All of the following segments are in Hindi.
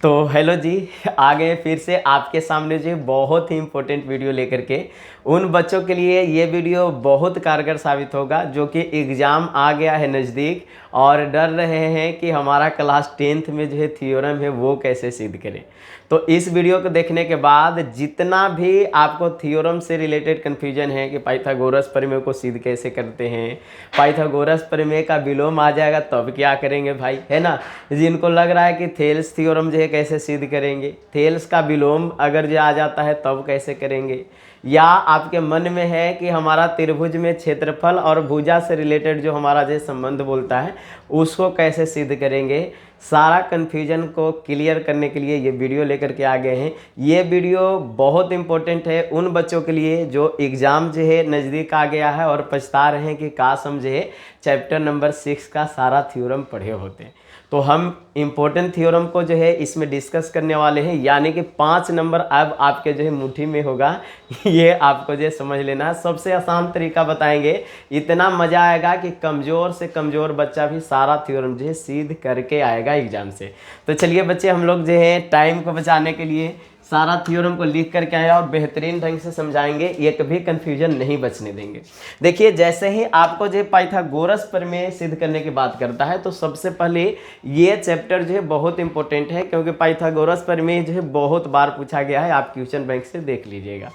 तो हेलो जी, आ गए फिर से आपके सामने जो बहुत ही इम्पोर्टेंट वीडियो लेकर के। उन बच्चों के लिए ये वीडियो बहुत कारगर साबित होगा जो कि एग्ज़ाम आ गया है नज़दीक और डर रहे हैं कि हमारा क्लास 10th में जो है थ्योरम है वो कैसे सिद्ध करें। तो इस वीडियो को देखने के बाद जितना भी आपको थ्योरम से रिलेटेड कन्फ्यूजन है कि पाइथागोरस प्रमेय को सिद्ध कैसे करते हैं, पाइथागोरस प्रमेय का विलोम आ जाएगा तब क्या करेंगे भाई, है ना। जिनको लग रहा है कि थेल्स थ्योरम जो है कैसे सिद्ध करेंगे, थेल्स का विलोम अगर जो आ जाता है तब कैसे करेंगे, या आपके मन में है कि हमारा त्रिभुज में क्षेत्रफल और भुजा से रिलेटेड जो हमारा जो संबंध बोलता है उसको कैसे सिद्ध करेंगे, सारा कन्फ्यूजन को क्लियर करने के लिए ये वीडियो लेकर के आ गए हैं। ये वीडियो बहुत इंपॉर्टेंट है उन बच्चों के लिए जो एग्ज़ाम जो है नज़दीक आ गया है और पछता रहे हैं कि काश हम जो है चैप्टर नंबर 6 का सारा थ्योरम पढ़े होते। तो हम इम्पोर्टेंट थ्योरम को जो है इसमें डिस्कस करने वाले हैं, यानी कि 5 नंबर अब आपके जो है मुट्ठी में होगा। ये आपको जो है समझ लेना है, सबसे आसान तरीका बताएंगे, इतना मज़ा आएगा कि कमज़ोर से कमज़ोर बच्चा भी सारा थ्योरम जो है सिद्ध करके आएगा एग्जाम से। तो चलिए बच्चे, हम लोग जो है टाइम को बचाने के लिए सारा थ्योरम को लिख करके आया और बेहतरीन ढंग से समझाएंगे, एक भी कन्फ्यूजन नहीं बचने देंगे। देखिए, जैसे ही आपको जो पाइथागोरस प्रमेय सिद्ध करने की बात करता है तो सबसे पहले ये चैप्टर जो है बहुत इंपॉर्टेंट है, क्योंकि पाइथागोरस प्रमेय जो है बहुत बार पूछा गया है, आप क्वेश्चन बैंक से देख लीजिएगा।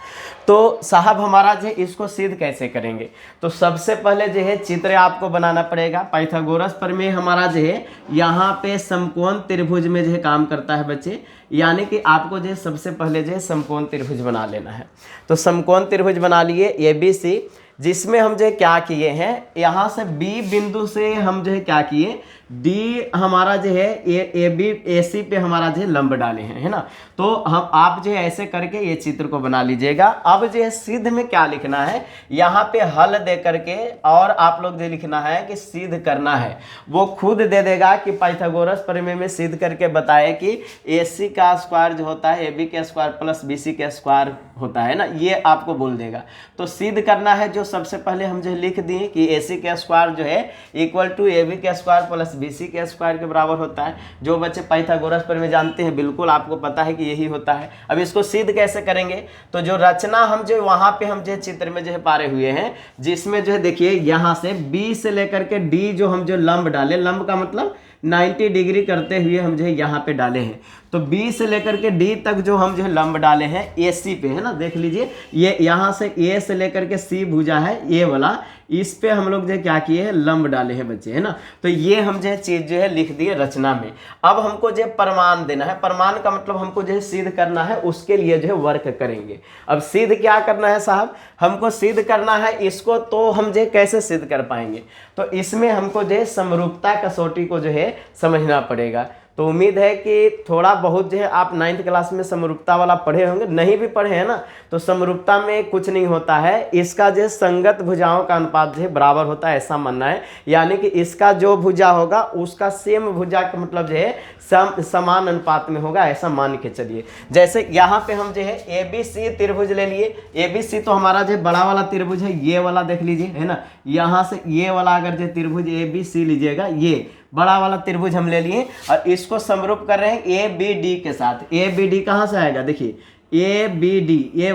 तो साहब हमारा जो है इसको सिद्ध कैसे करेंगे, तो सबसे पहले जो है चित्र आपको बनाना पड़ेगा। पाइथागोरस प्रमेय हमारा जो है यहाँ पे समकोण त्रिभुज में जो है काम करता है बच्चे, यानी कि आपको जो है सबसे पहले जो है समकोण त्रिभुज बना लेना है। तो समकोण त्रिभुज बना लिए ABC, जिसमें हम जो है क्या किए हैं, यहाँ से B बिंदु से हम जो है क्या किए, D हमारा जो है AC पे हमारा जो है लंब डाले हैं, है ना। तो हम आप जो है ऐसे करके ये चित्र को बना लीजिएगा। अब जो है सिद्ध में क्या लिखना है, यहाँ पे हल दे करके और आप लोग जो लिखना है कि सिद्ध करना है, वो खुद दे देगा कि पाइथागोरस प्रमेय में सिद्ध करके बताए कि AC का स्क्वायर जो होता है AB का स्क्वायर प्लस BC का स्क्वायर होता है ना, ये आपको बोल देगा। तो सिद्ध करना है, जो सबसे पहले हम जो लिख दिए कि AC का स्क्वायर जो है इक्वल टू AB का स्क्वायर प्लस BC के स्क्वायर के बराबर होता है। जो बच्चे पाइथागोरस प्रमेय जानते हैं बिल्कुल आपको पता है कि यही होता है। अब इसको सिद्ध कैसे करेंगे, तो जो रचना हम जो वहां पे हम जो चित्र में जो है पारे हुए हैं, जिसमें जो है देखिए यहाँ से B से लेकर के D जो हम जो लंब डाले, लंब का मतलब 90 डिग्री करते हुए हम जो है यहाँ पे डाले हैं। तो B से लेकर के D तक जो हम जो है लंब डाले हैं AC पे, है ना, देख लीजिए ये यहाँ से A से लेकर के C भुजा है ये वाला, इस पे हम लोग जो है क्या किए हैं, लंब डाले हैं बच्चे, है ना। तो ये हम जो है चीज जो है लिख दिए रचना में। अब हमको जो है प्रमाण देना है, प्रमाण का मतलब हमको जो है सिद्ध करना है, उसके लिए जो है वर्क करेंगे। अब सिद्ध क्या करना है साहब, हमको सिद्ध करना है इसको, तो हम जो है कैसे सिद्ध कर पाएंगे, तो इसमें हमको जो है समरूपता कसौटी को जो है समझना पड़ेगा। तो उम्मीद है कि थोड़ा बहुत जो है आप 9th क्लास में समरूपता वाला पढ़े होंगे, नहीं भी पढ़े हैं ना, तो समरूपता में कुछ नहीं होता है, इसका जो संगत भुजाओं का अनुपात जो है बराबर होता है, ऐसा मानना है। यानी कि इसका जो भुजा होगा उसका सेम भुजा का मतलब जो है समान अनुपात में होगा, ऐसा मान के चलिए। जैसे यहाँ पे हम जो है ABC त्रिभुज ले लिए, ABC तो हमारा जो बड़ा वाला त्रिभुज है, ये वाला देख लीजिए, है ना। यहाँ से ये वाला अगर जो त्रिभुज ABC लीजिएगा, ये बड़ा वाला त्रिभुज हम ले लिए और इसको समरूप कर रहे हैं ABD के साथ। ABD कहाँ से आएगा, देखिए ABD ये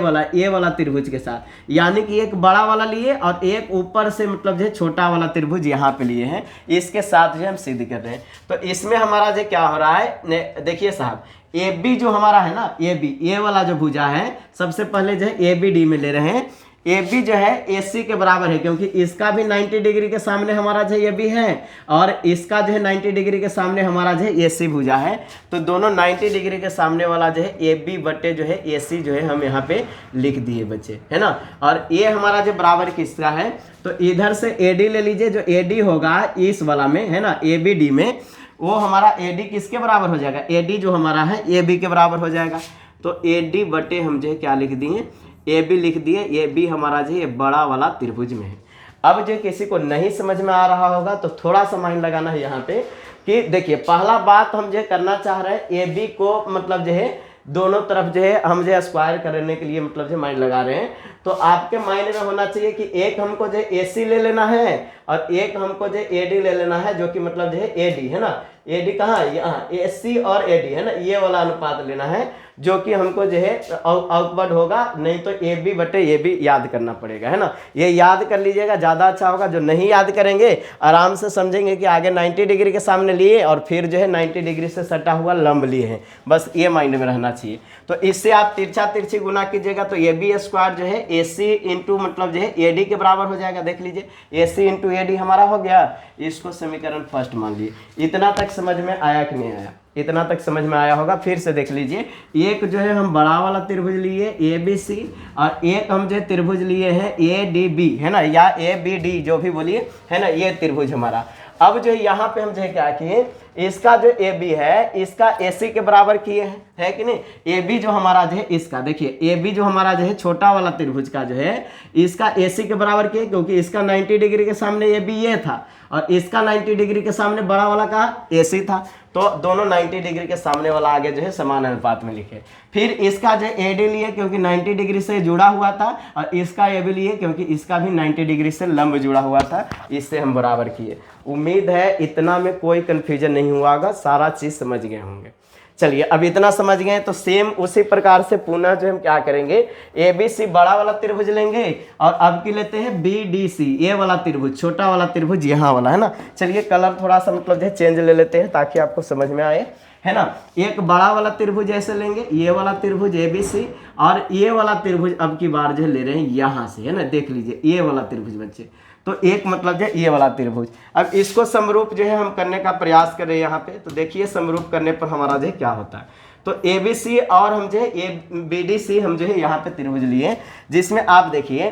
वाला त्रिभुज के साथ, यानी कि एक बड़ा वाला लिए और एक ऊपर से मतलब जो छोटा वाला त्रिभुज यहाँ पे लिए हैं, इसके साथ जो हम सिद्ध कर रहे हैं। तो इसमें हमारा जो क्या हो रहा है, देखिए साहब AB जो हमारा है ना, AB ये वाला जो भुजा है, सबसे पहले जो है ABD में ले रहे हैं। AB जो है AC के बराबर है, क्योंकि इसका भी 90 डिग्री के सामने हमारा जो AB है और इसका जो है 90 डिग्री के सामने हमारा जो है AC भुजा है। तो दोनों 90 डिग्री के सामने वाला जो है AB बटे जो है AC जो है हम यहाँ पे लिख दिए बच्चे, है ना। और ये हमारा जो बराबर किसका है, तो इधर से AD ले लीजिए, जो AD होगा इस वाला में, है ना, ABD में, वो हमारा AD किसके बराबर हो जाएगा, AD जो हमारा है AB के बराबर हो जाएगा। तो AD बटे हम जो है क्या लिख दिए, AB लिख दिए, ये B हमारा जो है बड़ा वाला त्रिभुज में है। अब जो किसी को नहीं समझ में आ रहा होगा तो थोड़ा सा माइंड लगाना है यहाँ पे कि देखिए, पहला बात हम जो करना चाह रहे हैं, AB को मतलब जो है दोनों तरफ जो है हम जो है स्क्वायर करने के लिए मतलब जो माइंड लगा रहे हैं। तो आपके माइंड में होना चाहिए कि एक हमको जो AC ले लेना है और एक हमको जो AD ले लेना है, जो कि मतलब जो है AD, है ना। AD कहाँ है, यहाँ AC और AD है ना, ये वाला अनुपात लेना है जो कि हमको जो है आउटवर्ड होगा, नहीं तो AB बटे AB याद करना पड़ेगा, है ना। ये याद कर लीजिएगा, ज़्यादा अच्छा होगा। जो नहीं याद करेंगे आराम से समझेंगे कि आगे 90 डिग्री के सामने लिए और फिर जो है 90 डिग्री से सटा हुआ लंब लिए हैं, बस ये माइंड में रहना चाहिए। तो इससे आप तिरछा तिरछी गुना कीजिएगा तो AB स्क्वायर जो है AC इंटू मतलब जो है AD के बराबर हो जाएगा। देख लीजिए AC इंटू AD हमारा हो गया, इसको समीकरण फर्स्ट मान लिए। इतना तक समझ में आया कि नहीं आया, इतना तक समझ में आया होगा। फिर से देख लीजिए, एक जो है हम बड़ा वाला त्रिभुज लिए ABC और एक हम जो है त्रिभुज लिए हैं ADB, है ना, या ABD जो भी बोलिए, है ना, ये त्रिभुज हमारा। अब जो यहाँ पे हम जो है क्या किए, इसका जो AB है इसका AC के बराबर किए हैं, है कि नहीं। AB जो हमारा जो है इसका, देखिए AB जो हमारा जो है छोटा वाला त्रिभुज का जो है इसका AC के बराबर किए, क्योंकि इसका 90 डिग्री के सामने AB ये था और इसका 90 डिग्री के सामने बड़ा वाला का AC था, तो दोनों 90 डिग्री के सामने वाला आगे जो है समान अनुपात में लिखे। फिर इसका जो AD लिए क्योंकि 90 डिग्री से जुड़ा हुआ था और इसका AB लिए क्योंकि इसका भी 90 डिग्री से लंब जुड़ा हुआ था, इससे हम बराबर किए। उम्मीद है इतना में कोई कन्फ्यूजन नहीं हुआ होगा, सारा चीज़ समझ गए होंगे। चलिए अब इतना समझ गए तो सेम उसी प्रकार से पुनः जो हम क्या करेंगे, ABC बड़ा वाला त्रिभुज लेंगे और अब की लेते हैं BDC, ये वाला त्रिभुज, छोटा वाला त्रिभुज यहाँ वाला, है ना। चलिए कलर थोड़ा सा मतलब जो है चेंज ले लेते हैं ताकि आपको समझ में आए, है ना। एक बड़ा वाला त्रिभुज ऐसे लेंगे, ये वाला त्रिभुज ABC और ये वाला त्रिभुज अब की बार जो है ले रहे हैं यहाँ से, है ना। देख लीजिए ये वाला त्रिभुज बच्चे, तो एक मतलब जो है ये वाला त्रिभुज। अब इसको समरूप जो है हम करने का प्रयास करें यहाँ पे, तो देखिए समरूप करने पर हमारा जो है क्या होता है। तो ABC और हम जो है BDC हम जो है यहाँ पे त्रिभुज लिए, जिसमें आप देखिए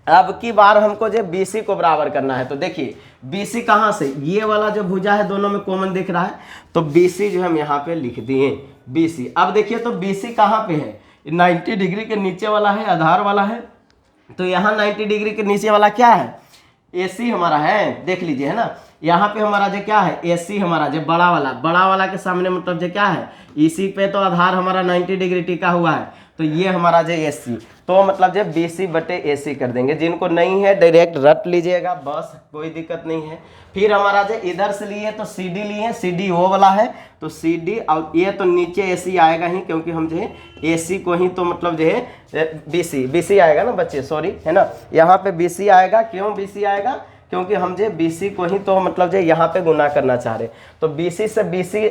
अब की बार हमको जो BC को बराबर करना है। तो देखिए BC कहाँ से, ये वाला जो भुजा है दोनों में कॉमन दिख रहा है, तो BC जो हम यहाँ पे लिख दिए BC। अब देखिए तो BC कहाँ पे है, 90 डिग्री के नीचे वाला है, आधार वाला है, तो यहाँ 90 डिग्री के नीचे वाला क्या है, AC हमारा है। देख लीजिए, है ना, यहाँ पे हमारा जो क्या है AC हमारा जो बड़ा वाला के सामने मतलब जो क्या है, इसी पे तो आधार हमारा 90 डिग्री टिका हुआ है, तो ये हमारा जो AC, तो मतलब जो BC बटे AC कर देंगे। जिनको नहीं है डायरेक्ट रट लीजिएगा, बस कोई दिक्कत नहीं है। फिर हमारा जो इधर से लिए तो CD लिए, CD वो वाला है, तो CD और ये तो नीचे AC आएगा ही, क्योंकि हम जो है AC को ही तो मतलब जो है BC आएगा ना बच्चे, सॉरी, है ना। यहाँ पे BC आएगा, क्यों BC आएगा, क्योंकि हम जो BC को ही तो मतलब जो यहाँ पे गुना करना चाह रहे, तो BC से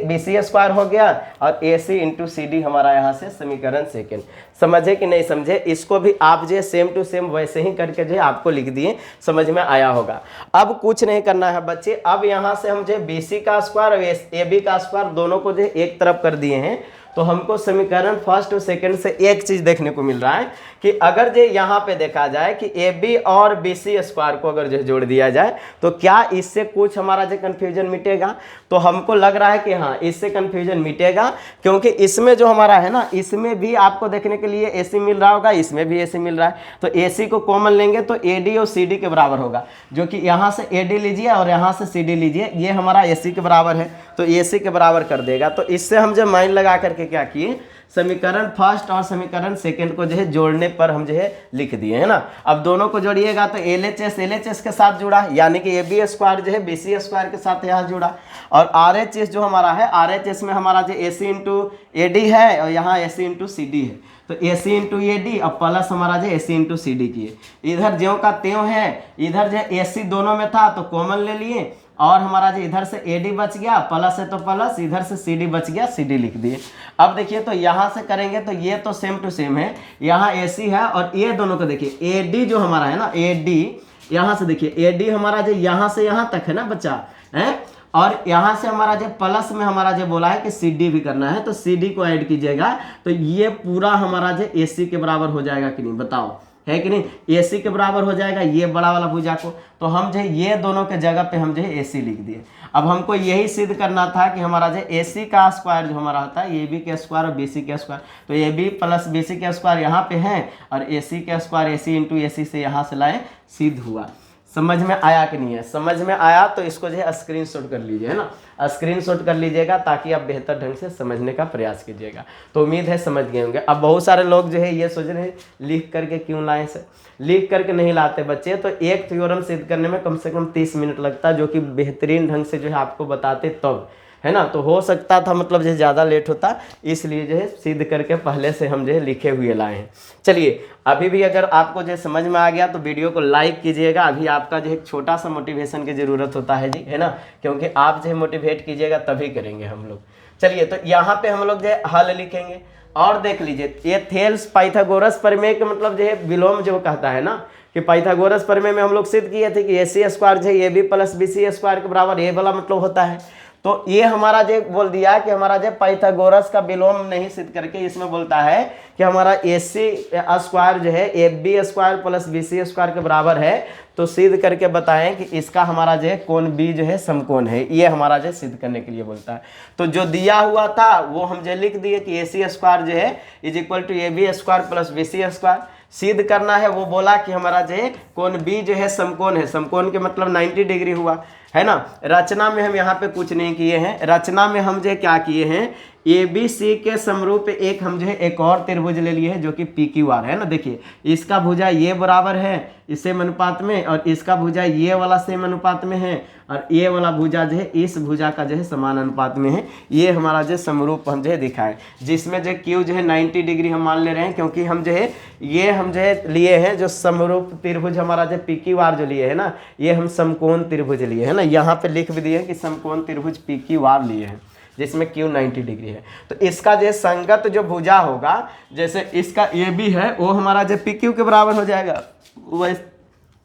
BC स्क्वायर हो गया और AC इंटू CD हमारा यहाँ से समीकरण सेकेंड। समझे कि नहीं समझे, इसको भी आप जो सेम टू सेम वैसे ही करके जो आपको लिख दिए, समझ में आया होगा। अब कुछ नहीं करना है बच्चे, अब यहाँ से हम जो BC का स्क्वायर और AB का स्क्वायर दोनों को जो एक तरफ कर दिए हैं, तो हमको समीकरण फर्स्ट और सेकंड से एक चीज देखने को मिल रहा है कि अगर जो यहाँ पे देखा जाए कि AB और BC स्क्वायर को अगर जो जोड़ दिया जाए तो क्या इससे कुछ हमारा जो कन्फ्यूजन मिटेगा, तो हमको लग रहा है कि हाँ इससे कन्फ्यूजन मिटेगा, क्योंकि इसमें जो हमारा है ना, इसमें भी आपको देखने के लिए AC मिल रहा होगा, इसमें भी AC मिल रहा है, तो AC को कॉमन लेंगे तो AD और CD के बराबर होगा, जो कि यहाँ से AD लीजिए और यहाँ से CD लीजिए, ये हमारा AC के बराबर है, तो AC के बराबर कर देगा। तो इससे हम जो माइंड लगा करके क्या किए, समीकरण फर्स्ट और समीकरण सेकंड को जो है जोड़ने पर हम जो है लिख दिए, है ना। अब दोनों को जोड़िएगा तो LHS के साथ जुड़ा, यानी कि AB स्क्वायर जो है BC स्क्वायर के साथ यहाँ जुड़ा, और RHS जो हमारा है, RHS में हमारा जो AC इंटू AD है और यहाँ AC इंटू CD है, तो AC इंटू AD और प्लस हमारा जो AC इंटू CD किए। इधर ज्यों का त्यों है, इधर जो AC दोनों में था तो कॉमन ले लिए, और हमारा जो इधर से AD बच गया, प्लस है तो प्लस, इधर से CD बच गया, CD लिख दिए। अब देखिए तो यहाँ से करेंगे तो ये तो सेम टू सेम है, यहाँ AC है और ये दोनों को देखिए AD जो हमारा है ना, AD यहाँ से देखिए AD हमारा जो यहाँ से यहाँ तक है ना बच्चा, है, और यहाँ से हमारा जो प्लस में हमारा जो बोला है कि CD भी करना है, तो CD को ऐड कीजिएगा तो ये पूरा हमारा जो AC के बराबर हो जाएगा कि नहीं, बताओ, है कि नहीं, AC के बराबर हो जाएगा ये बड़ा वाला भुजा को। तो हम जो ये दोनों के जगह पे हम जो है AC लिख दिए। अब हमको यही सिद्ध करना था कि हमारा जो AC का स्क्वायर जो हमारा होता है AB के स्क्वायर और BC के स्क्वायर, तो AB प्लस BC के स्क्वायर यहाँ पे है और AC के स्क्वायर AC इंटू AC से यहाँ से लाए, सिद्ध हुआ। समझ में आया कि नहीं है, समझ में आया तो इसको जो है स्क्रीनशॉट कर लीजिए, है ना, स्क्रीनशॉट कर लीजिएगा ताकि आप बेहतर ढंग से समझने का प्रयास कीजिएगा। तो उम्मीद है समझ गए होंगे। अब बहुत सारे लोग जो है ये सोच रहे हैं लिख करके क्यों लाए, से लिख करके नहीं लाते बच्चे, तो एक थ्योरम सिद्ध करने में कम से कम 30 मिनट लगता है, जो कि बेहतरीन ढंग से जो है आपको बताते तब है ना। तो हो सकता था मतलब जो ज़्यादा लेट होता, इसलिए जो है सिद्ध करके पहले से हम जो है लिखे हुए लाए हैं। चलिए अभी भी अगर आपको जो समझ में आ गया तो वीडियो को लाइक कीजिएगा। अभी आपका जो एक छोटा सा मोटिवेशन की ज़रूरत होता है जी, है ना, क्योंकि आप जो है मोटिवेट कीजिएगा तभी करेंगे हम लोग। चलिए तो यहाँ पे हम लोग जो है हल लिखेंगे और देख लीजिए ये थेल्स पाइथागोरस प्रमेय का मतलब जो है विलोम जो कहता है ना, कि पाइथागोरस प्रमेय में हम लोग सिद्ध किए थे कि AC स्क्वायर जो है AB प्लस BC स्क्वायर के बराबर ये वाला मतलब होता है। तो ये हमारा जो बोल दिया कि हमारा जो पाइथागोरस का विलोम नहीं सिद्ध करके इसमें बोलता है कि हमारा AC स्क्वायर जो है AB square plus BC square के बराबर है। तो सिद्ध करके बताएं कि इसका हमारा जो है कोण B जो है समकोण है, ये हमारा जो सिद्ध करने के लिए बोलता है। तो जो दिया हुआ था वो हम जो लिख दिए कि AC स्क्वायर जो है is equal to AB square plus BC square. सिद्ध करना है वो बोला कि हमारा जो है कोण B जो है समकोण है, समकोण के मतलब 90 डिग्री हुआ, है ना। रचना में हम यहाँ पे कुछ नहीं किए हैं, रचना में हम जो क्या किए हैं ABC के समरूप एक हम जो है एक और त्रिभुज ले लिए हैं जो कि PQR है ना। देखिए इसका भुजा ये बराबर है इस सेम अनुपात में, और इसका भुजा ये वाला सेम अनुपात में है, और ये वाला भुजा जो है इस भुजा का जो है समान अनुपात में है। ये हमारा जो समरूप हम जो है दिखाएं, जिसमें जो Q जो है 90 डिग्री हम मान ले रहे हैं, क्योंकि हम जो है ये हम जो है लिए हैं जो समरूप त्रिभुज हमारा जो PQR जो लिए है ना, ये हम समकोण त्रिभुज लिए है ना। यहाँ पे लिख भी दिए कि समकोण त्रिभुज PQR लिए हैं जिसमें Q 90 डिग्री है। तो इसका जो संगत जो भुजा होगा, जैसे इसका AB है वो हमारा जो PQ के बराबर हो जाएगा,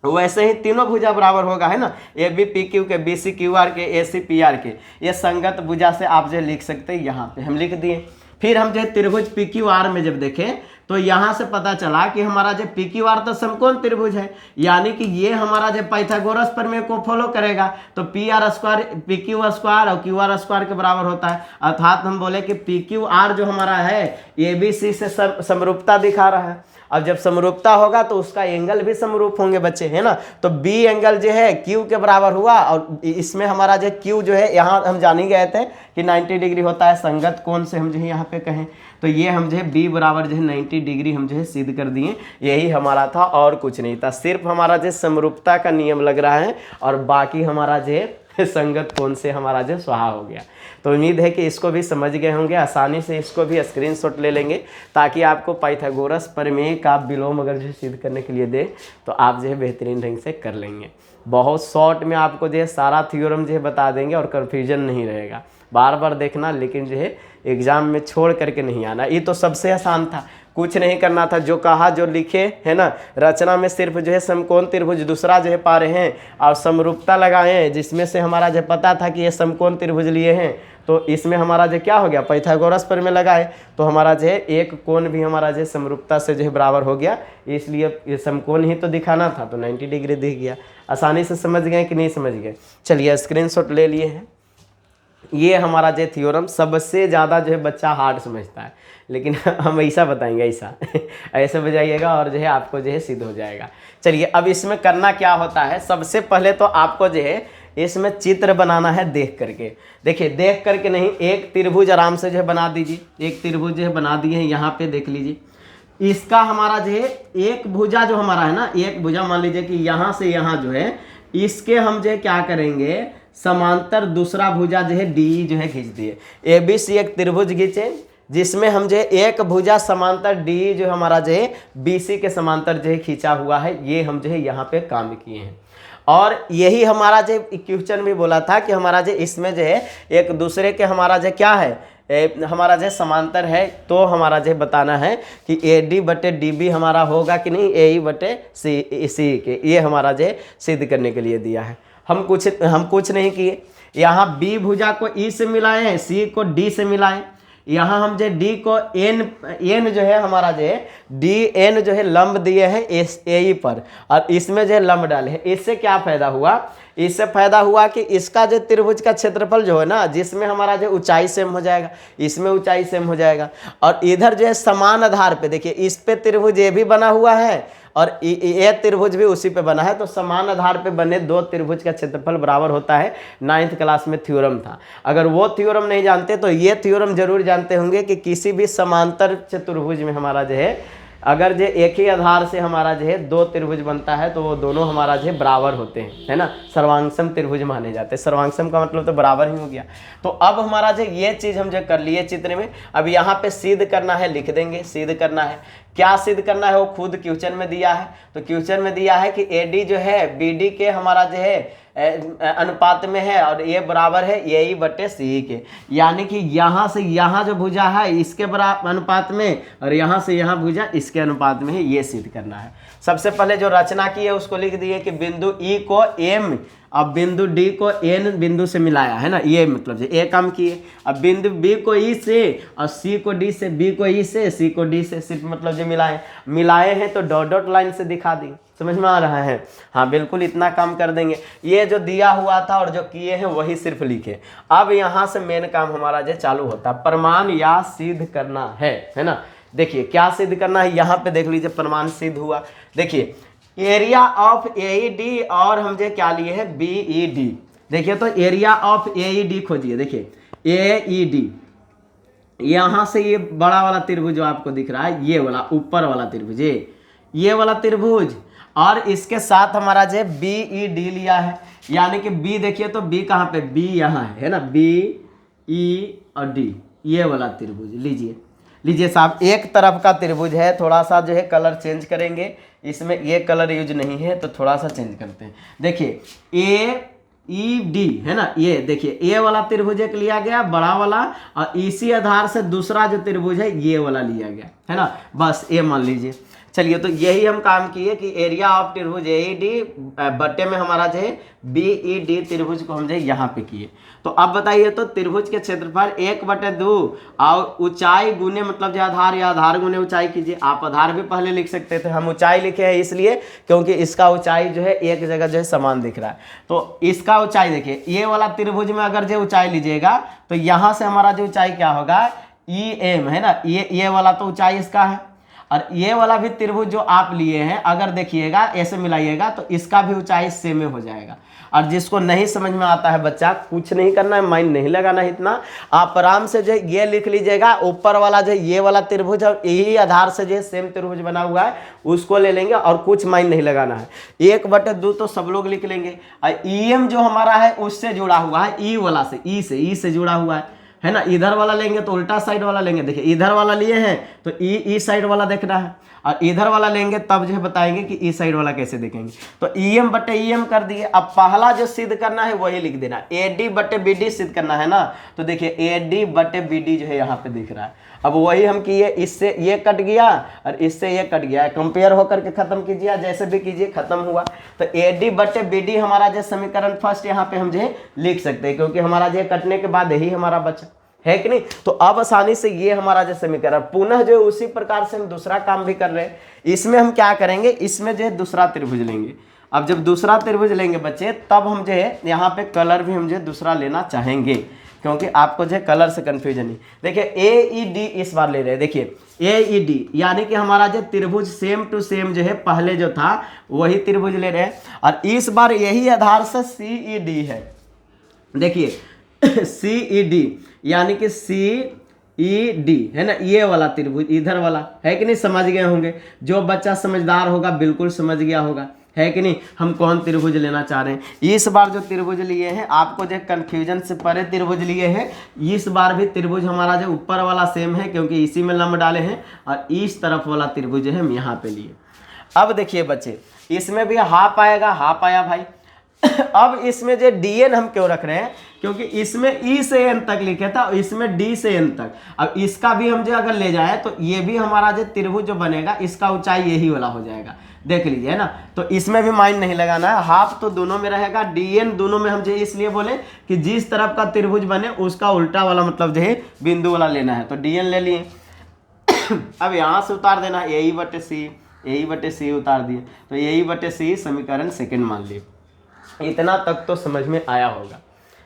वैसे ही तीनों भुजा बराबर होगा, है ना। AB PQ के, BC QR के, AC PR के, ये संगत भुजा से आप जो लिख सकते हैं, यहाँ पे हम लिख दिए। फिर हम जो त्रिभुज PQR में जब देखें तो यहाँ से पता चला कि हमारा जो PQR तो समकोण त्रिभुज है, यानी कि ये हमारा जो पाइथागोरस प्रमेय को फॉलो करेगा। तो PR स्क्वायर PQ स्क्वायर और QR स्क्वायर के बराबर होता है, अर्थात हम बोले कि PQR जो हमारा है ABC से समरूपता दिखा रहा है। अब जब समरूपता होगा तो उसका एंगल भी समरूप होंगे बच्चे, है ना। तो B एंगल जो है Q के बराबर हुआ, और इसमें हमारा जो Q जो है यहाँ हम जान ही गए थे कि 90 डिग्री होता है संगत कोण से हम जो है यहाँ पे कहें। तो ये हम जो है B बराबर जो है 90 डिग्री हम जो है सिद्ध कर दिए। यही हमारा था और कुछ नहीं था, सिर्फ हमारा जो समरूपता का नियम लग रहा है और बाकी हमारा जो है संगत कोण से हमारा जो स्वाहा हो गया। तो उम्मीद है कि इसको भी समझ गए होंगे, आसानी से इसको भी स्क्रीनशॉट ले लेंगे ताकि आपको पाइथागोरस प्रमेय का विलोम अगर जो सिद्ध करने के लिए दे तो आप जो है बेहतरीन ढंग से कर लेंगे। बहुत शॉर्ट में आपको जो है सारा थ्योरम जो है बता देंगे और कन्फ्यूजन नहीं रहेगा। बार बार देखना, लेकिन जो है एग्जाम में छोड़ करके नहीं आना। ये तो सबसे आसान था, कुछ नहीं करना था, जो कहा जो लिखे, है ना। रचना में सिर्फ जो है समकोण त्रिभुज दूसरा जो है पा रहे हैं और समरूपता लगाए हैं, जिसमें से हमारा जो पता था कि ये समकोण त्रिभुज लिए हैं। तो इसमें हमारा जो क्या हो गया, पाइथागोरस प्रमेय लगाए तो हमारा जो है एक कोण भी हमारा जो समरूपता से जो है बराबर हो गया। इसलिए ये समकोण ही तो दिखाना था, तो 90 डिग्री दिख गया। आसानी से समझ गए कि नहीं समझ गए। चलिए स्क्रीनशॉट ले लिए हैं। ये हमारा जो थ्योरम सबसे ज़्यादा जो है बच्चा हार्ड समझता है, लेकिन हम ऐसा बताएंगे, ऐसा ऐसे बजाइएगा और जो है आपको जो है सिद्ध हो जाएगा। चलिए अब इसमें करना क्या होता है, सबसे पहले तो आपको जो है इसमें चित्र बनाना है देख करके। देखिए देख करके नहीं, एक त्रिभुज आराम से जो है बना दीजिए। एक त्रिभुज जो है बना दिए हैं, यहाँ पे देख लीजिए। इसका हमारा जो है एक भुजा जो हमारा है ना, एक भुजा मान लीजिए कि यहाँ से यहाँ जो है, इसके हम जो है क्या करेंगे, समांतर दूसरा भुजा जो है डी जो है खींच दिए। ABC एक त्रिभुज खींचे जिसमें हम जो है एक भुजा समांतर डी जो हमारा जो है BC के समांतर जो है खींचा हुआ है। ये हम जो है यहाँ पे काम किए हैं, और यही हमारा जो क्वेश्चन भी बोला था कि हमारा जो इसमें जो है एक दूसरे के हमारा जो क्या है, हमारा जो समांतर है। तो हमारा जो बताना है कि AD बटे DB हमारा होगा कि नहीं AE बटे C के। ये हमारा जो सिद्ध करने के लिए दिया है। हम कुछ नहीं किए। यहाँ B भुजा को E से मिलाए हैं, C को D से मिलाएं। यहाँ हम जो D को N जो है हमारा जो है DN जो है लंब दिए हैं AE पर, और इसमें जो है लंब डाले हैं। इससे क्या फायदा हुआ, इससे फायदा हुआ कि इसका जो त्रिभुज का क्षेत्रफल जो है ना, जिसमें हमारा जो ऊंचाई सेम हो जाएगा, इसमें ऊंचाई सेम हो जाएगा, और इधर जो है समान आधार पे देखिए इस पे त्रिभुज ये भी बना हुआ है और ये त्रिभुज भी उसी पे बना है। तो समान आधार पे बने दो त्रिभुज का क्षेत्रफल बराबर होता है। 9th क्लास में थ्योरम था। अगर वो थ्योरम नहीं जानते तो ये थ्योरम जरूर जानते होंगे कि किसी भी समांतर चतुर्भुज में हमारा जो है अगर जो एक ही आधार से हमारा जो है दो त्रिभुज बनता है तो वो दोनों हमारा जो है बराबर होते हैं, है ना, सर्वांगसम त्रिभुज माने जाते हैं। सर्वांगसम का मतलब तो बराबर ही हो गया। तो अब हमारा जो ये चीज़ हम जो कर लिए चित्र में, अब यहाँ पे सिद्ध करना है, लिख देंगे सिद्ध करना है। क्या सिद्ध करना है वो खुद क्वेश्चन में दिया है। तो क्वेश्चन में दिया है कि AD जो है BD के हमारा जो है अनुपात में है और ये बराबर है AE बटे CE के, यानी कि यहाँ से यहाँ जो भुजा है इसके बराबर अनुपात में और यहाँ से यहाँ भुजा इसके अनुपात में है, ये सिद्ध करना है। सबसे पहले जो रचना की है उसको लिख दिए कि बिंदु E को M, अब बिंदु D को N बिंदु से मिलाया, है ना, ये मतलब ये काम किए। अब बिंदु B को E से और C को D से, B को E से, C को D से, सिर्फ मतलब जो मिलाए हैं तो डॉट डॉट लाइन से दिखा दी। समझ में आ रहा है? हाँ बिल्कुल, इतना काम कर देंगे। ये जो दिया हुआ था और जो किए हैं वही सिर्फ लिखे। अब यहाँ से मेन काम हमारा जो चालू होता है, प्रमाण या सिद्ध करना है ना। देखिए क्या सिद्ध करना है, यहाँ पे देख लीजिए प्रमाण सिद्ध हुआ। देखिए एरिया ऑफ AED और हम जो क्या लिए हैं BED। देखिए तो एरिया ऑफ AED खोजिए। देखिए AED, यहाँ से ये बड़ा वाला त्रिभुज जो आपको दिख रहा है, ये वाला ऊपर वाला त्रिभुज, ये वाला त्रिभुज, और इसके साथ हमारा जो BED लिया है, यानी कि B देखिए तो B कहाँ पे, B यहाँ है ना, BE और D, ये वाला त्रिभुज लीजिए साहब। एक तरफ का त्रिभुज है, थोड़ा सा जो है कलर चेंज करेंगे, इसमें ये कलर यूज नहीं है तो थोड़ा सा चेंज करते हैं। देखिए AED है ना, ये देखिए ये वाला त्रिभुज एक लिया गया बड़ा वाला, और इसी आधार से दूसरा जो त्रिभुज है ये वाला लिया गया, है ना, बस ये मान लीजिए। चलिए तो यही हम काम किए कि एरिया ऑफ त्रिभुज AED बट्टे में हमारा जो है BED त्रिभुज को हम जो है यहाँ पे किए। तो अब बताइए तो त्रिभुज के क्षेत्रफल 1/2 और ऊंचाई गुने मतलब जो आधार या आधार गुने ऊंचाई कीजिए। आप आधार भी पहले लिख सकते थे, हम ऊंचाई लिखे हैं इसलिए क्योंकि इसका ऊंचाई जो है एक जगह जो है समान दिख रहा है। तो इसका ऊंचाई देखिए, ये वाला त्रिभुज में अगर जो ऊंचाई लीजिएगा तो यहाँ से हमारा जो ऊंचाई क्या होगा EM, है ना, ये वाला तो ऊंचाई इसका है, और ये वाला भी त्रिभुज जो आप लिए हैं अगर देखिएगा ऐसे मिलाइएगा तो इसका भी ऊंचाई सेम में हो जाएगा। और जिसको नहीं समझ में आता है बच्चा, कुछ नहीं करना है, माइंड नहीं लगाना है इतना, आप आराम से जो ये लिख लीजिएगा, ऊपर वाला जो ये वाला त्रिभुज और यही आधार से जो सेम त्रिभुज बना हुआ है उसको ले लेंगे और कुछ माइंड नहीं लगाना है। 1/2 तो सब लोग लिख लेंगे, और EM जो हमारा है उससे जुड़ा हुआ है, ई वाला से, ई से जुड़ा हुआ है ना। इधर वाला लेंगे तो उल्टा साइड वाला लेंगे। देखिए इधर वाला लिए हैं तो ई साइड वाला देखना है, और इधर वाला लेंगे तब जो है बताएंगे कि ई साइड वाला कैसे देखेंगे। तो EM बटे EM कर दिए। अब पहला जो सिद्ध करना है वही लिख देना, AD बटे BD सिद्ध करना है ना। तो देखिए AD बटे BD जो है यहाँ पे दिख रहा है। अब वही हम किए, इससे ये कट गया और इससे ये कट गया, कंपेयर होकर के खत्म कीजिए, जैसे भी कीजिए खत्म हुआ। तो AD बटे BD हमारा जो समीकरण फर्स्ट यहाँ पे हम जो है लिख सकते हैं, क्योंकि हमारा जो कटने के बाद यही हमारा बचा है कि नहीं। तो अब आसानी से ये हमारा जो समीकरण पुनः जो है उसी प्रकार से हम दूसरा काम भी कर रहे हैं। इसमें हम क्या करेंगे, इसमें जो है दूसरा त्रिभुज लेंगे। अब जब दूसरा त्रिभुज लेंगे बच्चे तब हम जो है यहाँ पे कलर भी हम जो है दूसरा लेना चाहेंगे, क्योंकि आपको जो है कलर से कंफ्यूजन नहीं। देखिए AED इस बार ले रहे हैं। देखिए AED यानी कि हमारा जो त्रिभुज सेम टू सेम जो है पहले जो था वही त्रिभुज ले रहे हैं, और इस बार यही आधार से CED है। देखिए CED यानी कि CED है ना, ये वाला त्रिभुज इधर वाला है कि नहीं, समझ गए होंगे। जो बच्चा समझदार होगा बिल्कुल समझ गया होगा, है कि नहीं, हम कौन त्रिभुज लेना चाह रहे हैं। इस बार जो त्रिभुज लिए हैं आपको जो कंफ्यूजन से परे त्रिभुज लिए हैं, इस बार भी त्रिभुज हमारा जो ऊपर वाला सेम है क्योंकि इसी में लंब डाले हैं, और इस तरफ वाला त्रिभुज है हम यहाँ पे लिए। अब देखिए बच्चे इसमें भी हाफ आएगा, हाफ आया भाई। अब इसमें जो DN हम क्यों रख रहे हैं, क्योंकि इसमें E से N तक लिखे था और इसमें D से N तक। अब इसका भी हम जो अगर ले जाए तो ये भी हमारा जो त्रिभुज जो बनेगा इसका ऊंचाई यही वाला हो जाएगा, देख लीजिए, है ना। तो इसमें भी माइंड नहीं लगाना है, हाफ तो दोनों में रहेगा, DN दोनों में हम जो इसलिए बोले कि जिस तरफ का त्रिभुज बने उसका उल्टा वाला मतलब जो है बिंदु वाला लेना है, तो DN ले लिए। अब यहाँ से उतार देना AE बटे C उतार दिए, तो AE बटे C समीकरण सेकेंड मान लिए। इतना तक तो समझ में आया होगा,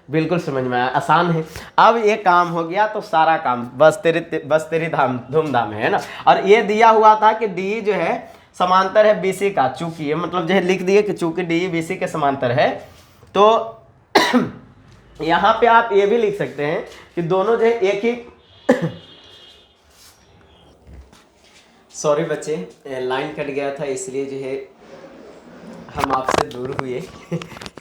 बिल्कुल समझ में आया, आसान है। अब ये काम हो गया तो सारा काम बस तेरी धूमधाम है ना। और ये दिया हुआ था कि D जो है समांतर है BC का, चूंकि ये मतलब जो है लिख दिए कि चूंकि D BC के समांतर है, तो यहाँ पे आप ये भी लिख सकते हैं कि दोनों जो है एक ही सॉरी बच्चे, लाइन कट गया था इसलिए जो है हम आपसे दूर हुए।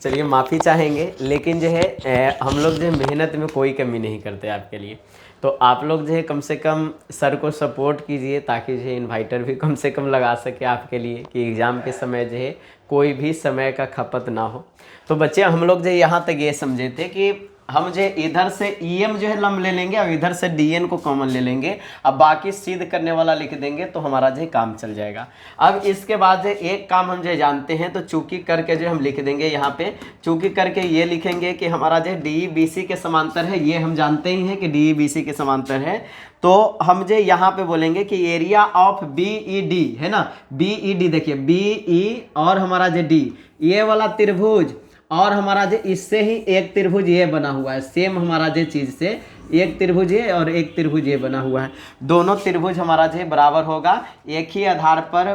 चलिए माफ़ी चाहेंगे, लेकिन जो है हम लोग जो है मेहनत में कोई कमी नहीं करते आपके लिए। तो आप लोग जो है कम से कम सर को सपोर्ट कीजिए, ताकि जो है इन्वाइटर भी कम से कम लगा सके आपके लिए, कि एग्ज़ाम के समय जो है कोई भी समय का खपत ना हो। तो बच्चे हम लोग जो यहाँ तक ये समझे थे कि हम जो इधर से EM जो है लंब ले लेंगे और इधर से DN को कॉमन ले लेंगे, अब बाकी सिद्ध करने वाला लिख देंगे तो हमारा जो काम चल जाएगा। अब इसके बाद जो एक काम हम जो जानते हैं, तो चूंकि करके जो हम लिख देंगे यहाँ पे, चूंकि करके ये लिखेंगे कि हमारा जो DE BC के समांतर है, ये हम जानते ही हैं कि DE BC के समांतर है। तो हम जो यहाँ पे बोलेंगे कि एरिया ऑफ BED है ना, BED देखिए BE और हमारा जो D, ये वाला त्रिभुज और हमारा जो इससे ही एक त्रिभुज ये बना हुआ है, सेम हमारा जो चीज़ से एक त्रिभुज ये और एक त्रिभुज ये बना हुआ है, दोनों त्रिभुज हमारा जो बराबर होगा एक ही आधार पर,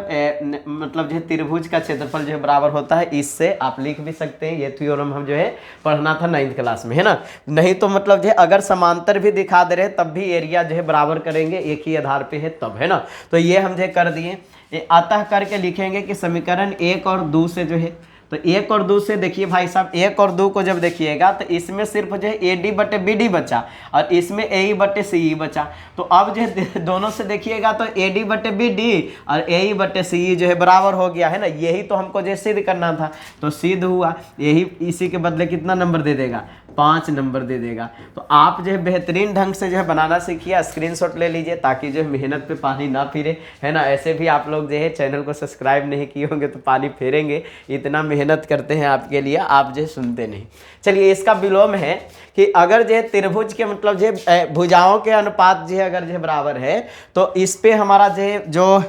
मतलब जो त्रिभुज का क्षेत्रफल जो बराबर होता है। इससे आप लिख भी सकते हैं, ये थ्योरम हम जो है पढ़ना था 9th क्लास में, है ना। नहीं तो मतलब जो अगर समांतर भी दिखा दे रहे तब भी एरिया जो है बराबर करेंगे, एक ही आधार पर है तब, है ना। तो ये हम जो कर दिए, अतः करके लिखेंगे कि समीकरण 1 और 2 से जो है, तो 1 और 2 से देखिए भाई साहब, 1 और 2 को जब देखिएगा तो इसमें सिर्फ जो है AD बटे BD बचा और इसमें AE बटे CE बचा। तो अब जो है दोनों से देखिएगा तो AD बटे BD और AE बटे CE जो है बराबर हो गया, है ना। यही तो हमको जो सिद्ध करना था, तो सिद्ध हुआ। यही इसी के बदले कितना नंबर दे देगा, 5 नंबर दे देगा। तो आप जो है बेहतरीन ढंग से जो है बनाना सीखिए, स्क्रीनशॉट ले लीजिए, ताकि जो है मेहनत पे पानी ना फिरे, है ना। ऐसे भी आप लोग जो है चैनल को सब्सक्राइब नहीं किए होंगे तो पानी फेरेंगे, इतना मेहनत करते हैं आपके लिए, आप जो है सुनते नहीं। चलिए इसका विलोम है कि अगर जो है त्रिभुज के मतलब जो है भुजाओं के अनुपात जो है अगर जो है बराबर है, तो इस पे हमारा जो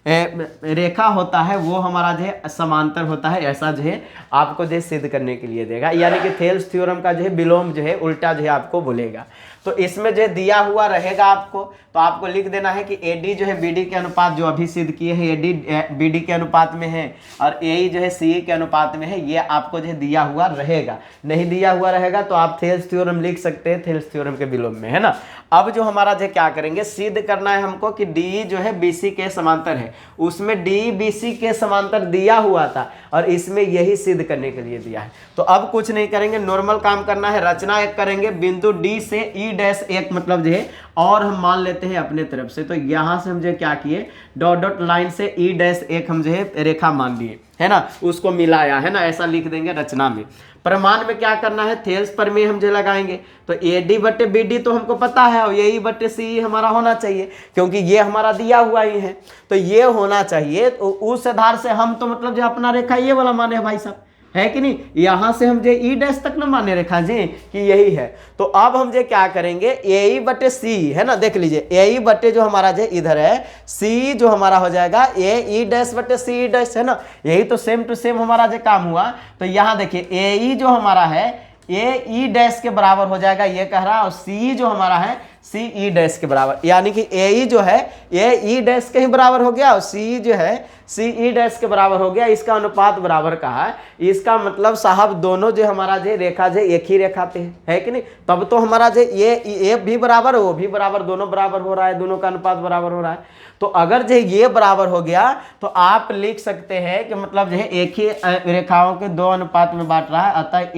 रेखा होता है वो हमारा जो है समांतर होता है, ऐसा जो है आपको जो है सिद्ध करने के लिए देगा। यानी कि थेल्स थ्योरम का जो है विलोम जो है उल्टा जो है आपको बोलेगा। तो इसमें जो दिया हुआ रहेगा आपको, तो आपको लिख देना है कि AD जो है BD के अनुपात जो अभी सिद्ध किए हैं, AD BD के अनुपात में है और AE जो है CE के अनुपात में है, ये आपको जो है दिया हुआ रहेगा। नहीं दिया हुआ रहेगा तो आप थेल्स थ्योरम लिख सकते हैं, थेल्स थ्योरम के विलोम में, है ना। अब जो हमारा जो क्या करेंगे, सिद्ध करना है हमको कि DE जो है BC के समांतर है। उसमें DE BC के समांतर दिया हुआ था और इसमें यही सिद्ध करने के लिए दिया है। तो अब कुछ नहीं करेंगे, नॉर्मल काम करना है, रचना एक करेंगे, बिंदु D से E' एक मतलब जो है और हम मान लेते हैं अपने तरफ से। तो यहां से हम जो क्या किए, डॉट डॉट लाइन से E' एक हम जो है रेखा मान लिए, है ना, उसको मिलाया, है ना, ऐसा लिख देंगे रचना में। प्रमाण में क्या करना है, थेल्स प्रमेय हम जो लगाएंगे, तो AD बटे BD तो हमको पता है और AE बटे CE हमारा होना चाहिए, क्योंकि ये हमारा दिया हुआ ही है, तो ये होना चाहिए। तो उस आधार से हम तो मतलब जो अपना रेखा ये वाला माने हैं भाई साहब, है कि नहीं। यहां से हम जो E' तक न माने रेखा जी कि यही है। तो अब हम जो क्या करेंगे, AE बटे CE, है ना, देख लीजिए AE बटे जो हमारा जो इधर है CE जो हमारा हो जाएगा AE' बटे CE', है ना। यही तो सेम टू सेम हमारा जो काम हुआ। तो यहाँ देखिए AE जो हमारा है AE' के बराबर हो जाएगा, ये कह रहा है, और CE जो हमारा है CE' के बराबर, यानी कि AE जो है AE' के ही बराबर हो गया और CE जो है CE' के बराबर हो गया। इसका अनुपात बराबर कहा है, इसका मतलब साहब दोनों जो हमारा जो रेखा जो एक ही रेखा पे है कि नहीं। तब तो हमारा जो ये भी बराबर वो भी बराबर, दोनों बराबर हो रहा है, दोनों का अनुपात बराबर हो रहा है। तो अगर जो ये बराबर हो गया तो आप लिख सकते हैं कि मतलब जो है एक ही रेखाओं के दो अनुपात में बांट रहा है, अतः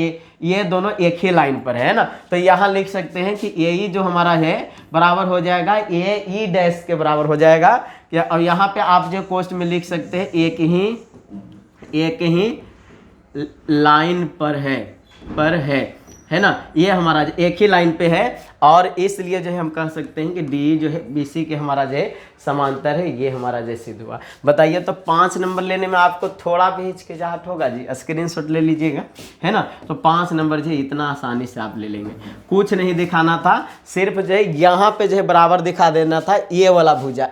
ये दोनों एक ही लाइन पर है ना। तो यहाँ लिख सकते हैं कि AE जो हमारा है बराबर हो जाएगा AE' के बराबर हो जाएगा। और यहाँ पे आप जो कोष्ट में लिख सकते हैं एक ही लाइन पर है ना, ये हमारा एक ही लाइन पे है, और इसलिए जो है हम कह सकते हैं कि DE जो है BC के हमारा जो है समांतर है, ये हमारा जो सिद्ध हुआ। बताइए तो 5 नंबर लेने में आपको थोड़ा भी हिचकिचाहट होगा जी, स्क्रीनशॉट ले लीजिएगा, है ना। तो 5 नंबर जो है इतना आसानी से आप ले लेंगे, कुछ नहीं दिखाना था, सिर्फ जो है यहाँ पे जो है बराबर दिखा देना था, ये वाला भुजा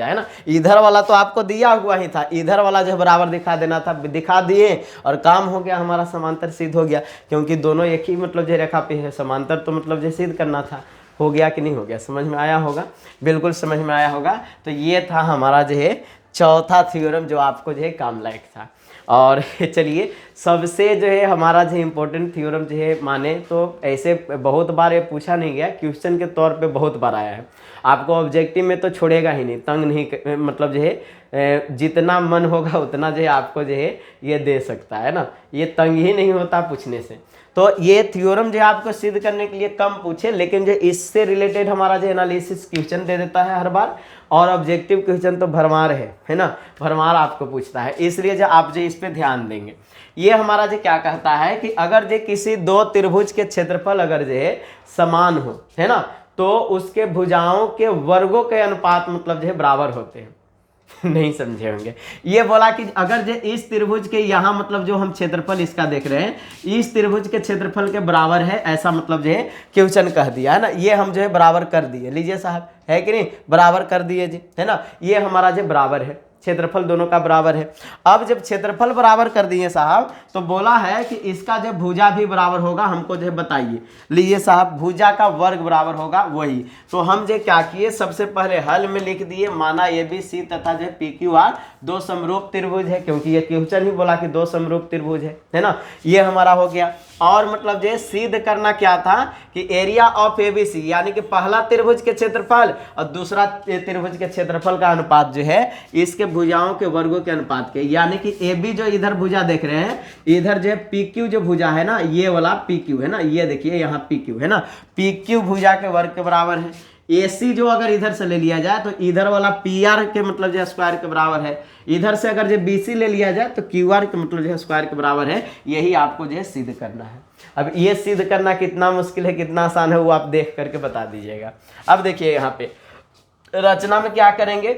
है ना। इधर वाला तो आपको दिया हुआ ही था, इधर वाला जो है बराबर दिखा देना था, दिखा दिए और काम हो गया, हमारा समांतर सिद्ध हो गया। क्योंकि दोनों एक ही मतलब जो रेखा पे है, समांतर तो मतलब जो सिद्ध करना था। हो गया कि नहीं हो गया, समझ में आया होगा, बिल्कुल समझ में आया होगा। तो ये था हमारा जो है चौथा थ्योरम जो आपको जो है काम लायक था। और चलिए सबसे जो है हमारा जो इम्पोर्टेंट थ्योरम जो है माने तो ऐसे बहुत बार ये पूछा नहीं गया, क्वेश्चन के तौर पे बहुत बार आया है। आपको ऑब्जेक्टिव में तो छोड़ेगा ही नहीं, तंग नहीं, मतलब जो है जितना मन होगा उतना जो है आपको जो है ये दे सकता है ना, ये तंग ही नहीं होता पूछने से। तो ये थ्योरम जो है आपको सिद्ध करने के लिए कम पूछे, लेकिन जो इससे रिलेटेड हमारा जो एनालिसिस क्वेश्चन दे देता है हर बार, और ऑब्जेक्टिव क्वेश्चन तो भरमार है ना, भरमार आपको पूछता है, इसलिए जो आप जो इस पे ध्यान देंगे। ये हमारा जो क्या कहता है कि अगर जो किसी दो त्रिभुज के क्षेत्रफल अगर जो है समान हो, है ना, तो उसके भुजाओं के वर्गों के अनुपात मतलब जो है बराबर होते हैं। नहीं समझे होंगे, ये बोला कि अगर जो इस त्रिभुज के यहाँ मतलब जो हम क्षेत्रफल इसका देख रहे हैं, इस त्रिभुज के क्षेत्रफल के बराबर है, ऐसा मतलब जो है क्वेश्चन कह दिया है ना, ये हम जो है बराबर कर दिए, लीजिए साहब, है कि नहीं, बराबर कर दिए जी, है ना, ये हमारा जो बराबर है, क्षेत्रफल दोनों का बराबर है। अब जब क्षेत्रफल बराबर कर दिए साहब, तो बोला है कि इसका जो भुजा भी बराबर होगा, हमको जो बताइए, लीजिए साहब, भुजा का वर्ग बराबर होगा वही। तो हम जो क्या किए, सबसे पहले हल में लिख दिए, माना ABC तथा जो PQR दो समरूप त्रिभुज है, क्योंकि ये क्वेश्चन ही बोला कि दो समरूप त्रिभुज है ना, ये हमारा हो गया। और मतलब जो सिद्ध करना क्या था कि एरिया ऑफ ABC, यानी कि पहला त्रिभुज के क्षेत्रफल और दूसरा त्रिभुज के क्षेत्रफल का अनुपात जो है इसके भुजाओं के वर्गों के अनुपात के, यानी कि AB जो इधर भुजा देख रहे हैं, इधर जो PQ जो भुजा है ना, ये वाला PQ है ना, ये देखिए यहाँ PQ है ना, PQ भुजा के वर्ग के बराबर है। AC जो अगर इधर से ले लिया जाए तो इधर वाला PR के मतलब जो स्क्वायर के बराबर है, इधर से अगर जो BC ले लिया जाए तो QR के मतलब जो स्क्वायर के बराबर है। यही आपको जो है सिद्ध करना है। अब ये सिद्ध करना कितना मुश्किल है कितना आसान है वो आप देख करके बता दीजिएगा। अब देखिए यहाँ पे रचना में क्या करेंगे,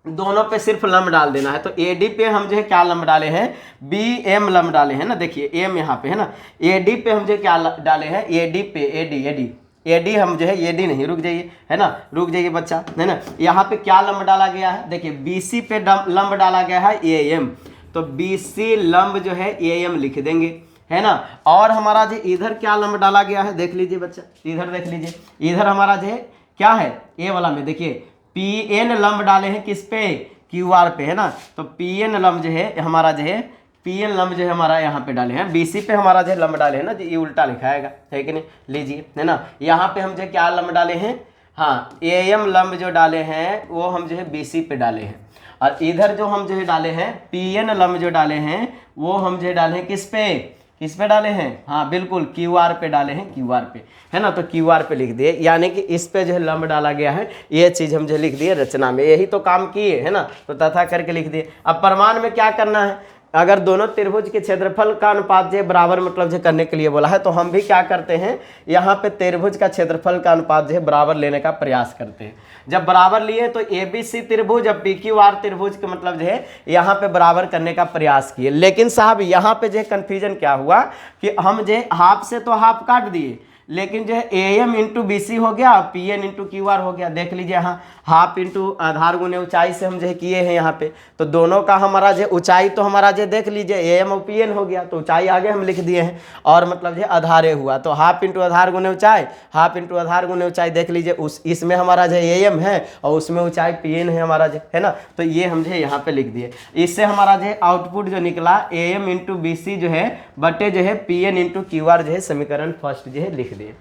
दोनों पे सिर्फ लंब डाल देना है। तो AD पे हम जो है क्या लंब डाले हैं, BM लंब डाले हैं ना, देखिए M यहाँ पे है ना, AD पे हम जो क्या डाले हैं, AD पे AD हम जो है AD नहीं, रुक जाइए, है ना, रुक जाइए बच्चा, है ना, यहाँ पे क्या लंब डाला गया है, देखिए BC पे लंब डाला गया है AM, तो BC लंब जो है AM लिख देंगे, है ना। और हमारा जो इधर क्या लंब डाला गया है, देख लीजिए बच्चा, इधर देख लीजिए, इधर हमारा जो है क्या है, ए वाला में देखिए PN लंब डाले हैं किस पे, QR पे, है ना। तो PN लंब जो है हमारा जो है, PN लंब जो है हमारा यहाँ पे डाले हैं, BC पे हमारा जो है लंब डाले हैं ना, ये उल्टा लिखाएगा, है कि नहीं, लीजिए, है ना। यहाँ पे हम जो क्या लंब डाले हैं, हाँ AM लंब जो डाले हैं वो हम जो है BC पे डाले हैं, और इधर जो हम जो है डाले हैं PN लंब जो डाले हैं वो हम जो है डाले हैं किस पे डाले हैं, हाँ बिल्कुल QR पे डाले हैं, QR पे, है ना। तो QR पे लिख दिए, यानी कि इस पे जो है लंब डाला गया है, ये चीज़ हम जो लिख दिए रचना में, यही तो काम किए, है ना। तो तथा करके लिख दिए। अब प्रमाण में क्या करना है, अगर दोनों त्रिभुज के क्षेत्रफल का अनुपात जो बराबर मतलब जो करने के लिए बोला है, तो हम भी क्या करते हैं, यहाँ पे त्रिभुज का क्षेत्रफल का अनुपात जो है बराबर लेने का प्रयास करते हैं। जब बराबर लिए तो ABC त्रिभुज और PQR त्रिभुज के मतलब जो है यहाँ पे बराबर करने का प्रयास किए। लेकिन साहब यहाँ पे जो है कन्फ्यूजन क्या हुआ कि हम जो है हाफ से तो हाफ काट दिए, लेकिन जो है AM इंटू BC हो गया, PN इंटू QR हो गया। देख लीजिए यहाँ हाफ इंटू आधार गुने ऊंचाई से हम जो किए हैं यहाँ पे, तो दोनों का हमारा जो ऊंचाई तो हमारा जो देख लीजिए AM और PN हो गया, तो ऊंचाई आगे हम लिख दिए हैं, और मतलब जो आधारे हुआ, तो हाफ इंटू आधार गुने ऊंचाई, हाफ इंटू आधार गुने ऊंचाई, देख लीजिए उस इसमें हमारा जो AM है और उसमें ऊंचाई PN है हमारा जो, है ना। तो ये हम जो यहाँ पे लिख दिए। इससे हमारा जो आउटपुट जो निकला AM इंटू BC जो है बटे जो है PN इंटू QR जो है समीकरण फर्स्ट जो है लिख दिए।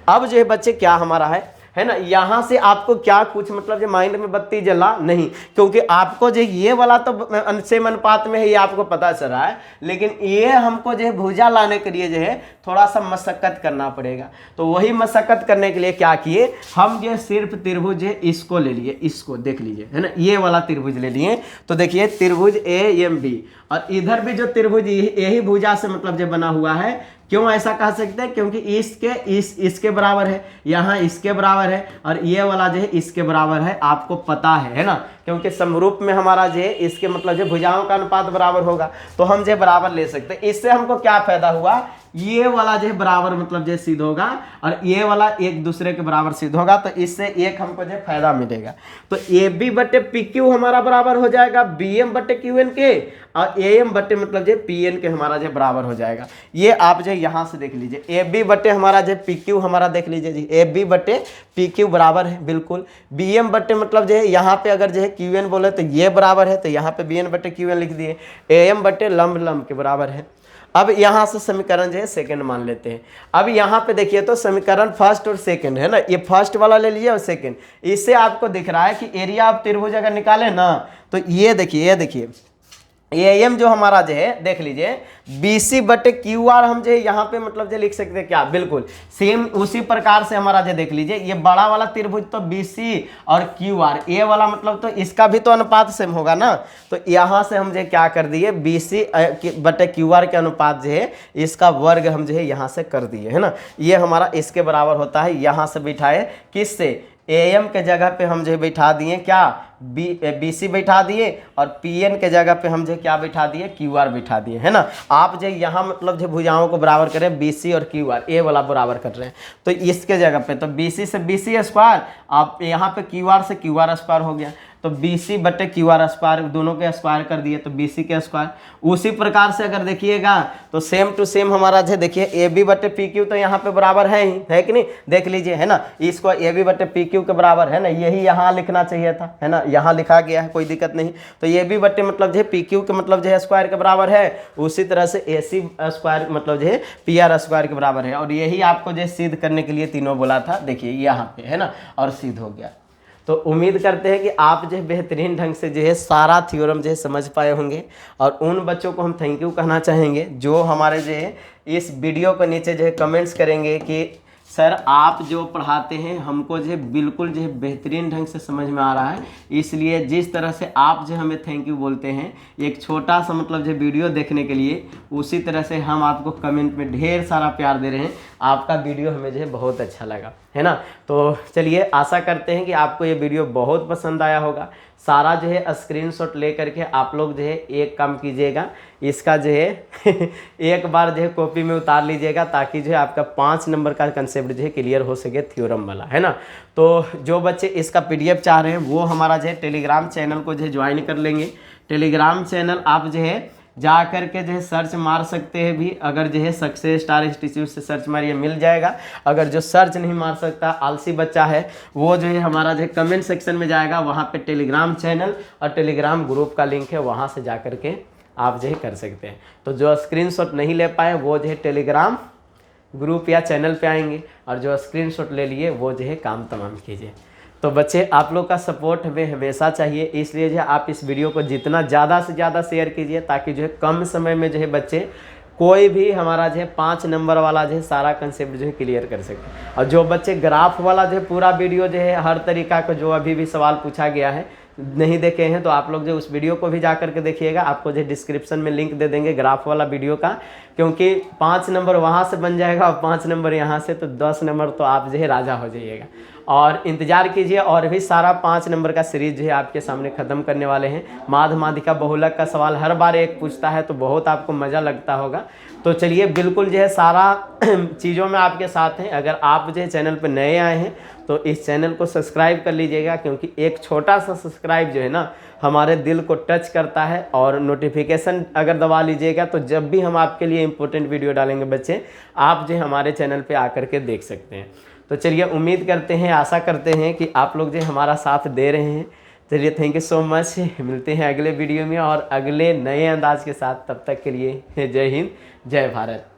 अब जो है बच्चे क्या हमारा है ना, यहाँ से आपको क्या कुछ मतलब जो माइंड में बत्ती जला नहीं, क्योंकि आपको जो ये वाला तो सेम अनुपात में है, ये आपको पता चल रहा है, लेकिन ये हमको जो है भुजा लाने के लिए जो है थोड़ा सा मशक्कत करना पड़ेगा। तो वही मशक्कत करने के लिए क्या किए, हम जो सिर्फ त्रिभुज है इसको ले लिए, इसको देख लीजिए, है ना, ये वाला त्रिभुज ले लिए। तो देखिए त्रिभुज AMB, और इधर भी जो त्रिभुज यही भुजा से मतलब जो बना हुआ है। क्यों ऐसा कह सकते हैं, क्योंकि इसके बराबर है, यहाँ इसके बराबर है, और ये वाला जो है इसके बराबर है, आपको पता है ना, क्योंकि समरूप में हमारा जो है इसके मतलब जो भुजाओं का अनुपात बराबर होगा, तो हम जो बराबर ले सकते हैं। इससे हमको क्या फायदा हुआ, ये वाला जो है बराबर मतलब जो सिद्ध होगा, और ये वाला एक दूसरे के बराबर सिद्ध होगा, तो इससे एक हमको जो फायदा मिलेगा। तो AB बटे PQ हमारा बराबर हो जाएगा BM बटे QN के, और AM बटे मतलब जो PN के हमारा जो बराबर हो जाएगा। ये आप जो यहाँ से देख लीजिए, AB बटे हमारा जो PQ हमारा देख लीजिए जी, AB बटे PQ बराबर है बिल्कुल। BM बटे मतलब जो है यहाँ पे अगर जो है QN बोले तो ये बराबर है, तो यहाँ पे BN बटे QN लिख दिए। AM बटे लंब के बराबर है। अब यहाँ से समीकरण जो है सेकंड मान लेते हैं। अब यहाँ पे देखिए तो समीकरण फर्स्ट और सेकंड है ना, ये फर्स्ट वाला ले लीजिए और सेकंड। इससे आपको दिख रहा है कि एरिया ऑफ त्रिभुज अगर निकाले ना तो ये देखिए एम जो हमारा जो है देख लीजिए BC बटे क्यू आर हम जो है यहाँ पे मतलब जो लिख सकते हैं क्या, बिल्कुल सेम उसी प्रकार से हमारा जो देख लीजिए ये बड़ा वाला त्रिभुज तो BC और क्यू आर ए वाला मतलब तो इसका भी तो अनुपात सेम होगा ना। तो यहाँ से हम जो क्या कर दिए BC बटे क्यू आर के अनुपात जो है इसका वर्ग हम जो है यहाँ से कर दिए है ना। ये हमारा इसके बराबर होता है, यहाँ से बिठाए किससे, AM के जगह पे हम जो बैठा दिए क्या BC बैठा दिए और PN के जगह पे हम जो क्या बैठा दिए QR बैठा दिए है ना। आप जो यहाँ मतलब जो भुजाओं को बराबर करें BC और QR ए वाला बराबर कर रहे हैं तो इसके जगह पे तो BC से BC स्क्वायर, आप यहाँ पे QR से QR स्क्वायर हो गया तो BC बटे QR स्क्वायर, दोनों के स्क्वायर कर दिए तो BC के स्क्वायर। उसी प्रकार से अगर देखिएगा तो सेम टू सेम हमारा जो देखिए AB बटे PQ तो यहाँ पे बराबर है ही, है कि नहीं, देख लीजिए है ना, इसको AB बटे PQ के बराबर है ना, यही यहाँ लिखना चाहिए था है ना, यहाँ लिखा गया है कोई दिक्कत नहीं। तो AB बटे मतलब जो है PQ के मतलब जो है स्क्वायर के बराबर है, उसी तरह से AC स्क्वायर मतलब जो है PR स्क्वायर के बराबर है। और यही आपको जो सिद्ध करने के लिए तीनों बोला था, देखिए यहाँ पे है ना, और सिद्ध हो गया। तो उम्मीद करते हैं कि आप जो है बेहतरीन ढंग से जो है सारा थ्योरम जो है समझ पाए होंगे। और उन बच्चों को हम थैंक यू कहना चाहेंगे जो हमारे जो है इस वीडियो के नीचे जो है कमेंट्स करेंगे कि सर आप जो पढ़ाते हैं हमको जो है बिल्कुल जो है बेहतरीन ढंग से समझ में आ रहा है, इसलिए जिस तरह से आप जो हमें थैंक यू बोलते हैं एक छोटा सा मतलब जो वीडियो देखने के लिए, उसी तरह से हम आपको कमेंट में ढेर सारा प्यार दे रहे हैं। आपका वीडियो हमें जो है बहुत अच्छा लगा है ना। तो चलिए आशा करते हैं कि आपको ये वीडियो बहुत पसंद आया होगा। सारा जो है स्क्रीनशॉट ले करके आप लोग जो है एक काम कीजिएगा, इसका जो है एक बार जो है कॉपी में उतार लीजिएगा ताकि जो है आपका 5 नंबर का कंसेप्ट जो है क्लियर हो सके थ्योरम वाला है ना। तो जो बच्चे इसका PDF चाह रहे हैं वो हमारा जो है टेलीग्राम चैनल को जो है ज्वाइन कर लेंगे। टेलीग्राम चैनल आप जो है जा करके जो है सर्च मार सकते हैं भी, अगर जो है सक्सेस स्टार इंस्टीट्यूट से सर्च मारिए मिल जाएगा। अगर जो सर्च नहीं मार सकता आलसी बच्चा है वो जो है हमारा जो है कमेंट सेक्शन में जाएगा, वहाँ पे टेलीग्राम चैनल और टेलीग्राम ग्रुप का लिंक है, वहाँ से जा करके आप जो है कर सकते हैं। तो जो स्क्रीनशॉट नहीं ले पाए वो जो है टेलीग्राम ग्रुप या चैनल पे आएंगे, और जो स्क्रीनशॉट ले लिए वो जो है काम तमाम कीजिए। तो बच्चे आप लोग का सपोर्ट हमें हमेशा चाहिए, इसलिए जो है आप इस वीडियो को जितना ज़्यादा से ज़्यादा शेयर कीजिए ताकि जो है कम समय में जो है बच्चे कोई भी हमारा जो है 5 नंबर वाला जो है सारा कंसेप्ट जो है क्लियर कर सके। और जो बच्चे ग्राफ वाला जो है पूरा वीडियो जो है हर तरीका का जो अभी भी सवाल पूछा गया है नहीं देखे हैं तो आप लोग जो उस वीडियो को भी जा करके देखिएगा, आपको जो डिस्क्रिप्शन में लिंक दे देंगे ग्राफ वाला वीडियो का, क्योंकि 5 नंबर वहाँ से बन जाएगा और 5 नंबर यहाँ से, तो 10 नंबर तो आप जो है राजा हो जाइएगा। और इंतजार कीजिए, और भी सारा 5 नंबर का सीरीज जो है आपके सामने ख़त्म करने वाले हैं। माध माधिका बहुलक का सवाल हर बार एक पूछता है तो बहुत आपको मज़ा लगता होगा। तो चलिए बिल्कुल जो है सारा चीज़ों में आपके साथ हैं। अगर आप जो है चैनल पर नए आए हैं तो इस चैनल को सब्सक्राइब कर लीजिएगा, क्योंकि एक छोटा सा सब्सक्राइब जो है ना हमारे दिल को टच करता है। और नोटिफिकेशन अगर दबा लीजिएगा तो जब भी हम आपके लिए इम्पोर्टेंट वीडियो डालेंगे बच्चे, आप जो हमारे चैनल पे आकर के देख सकते हैं। तो चलिए उम्मीद करते हैं, आशा करते हैं कि आप लोग जो हमारा साथ दे रहे हैं। चलिए थैंक यू सो मच, मिलते हैं अगले वीडियो में और अगले नए अंदाज के साथ। तब तक के लिए जय हिंद, जय भारत।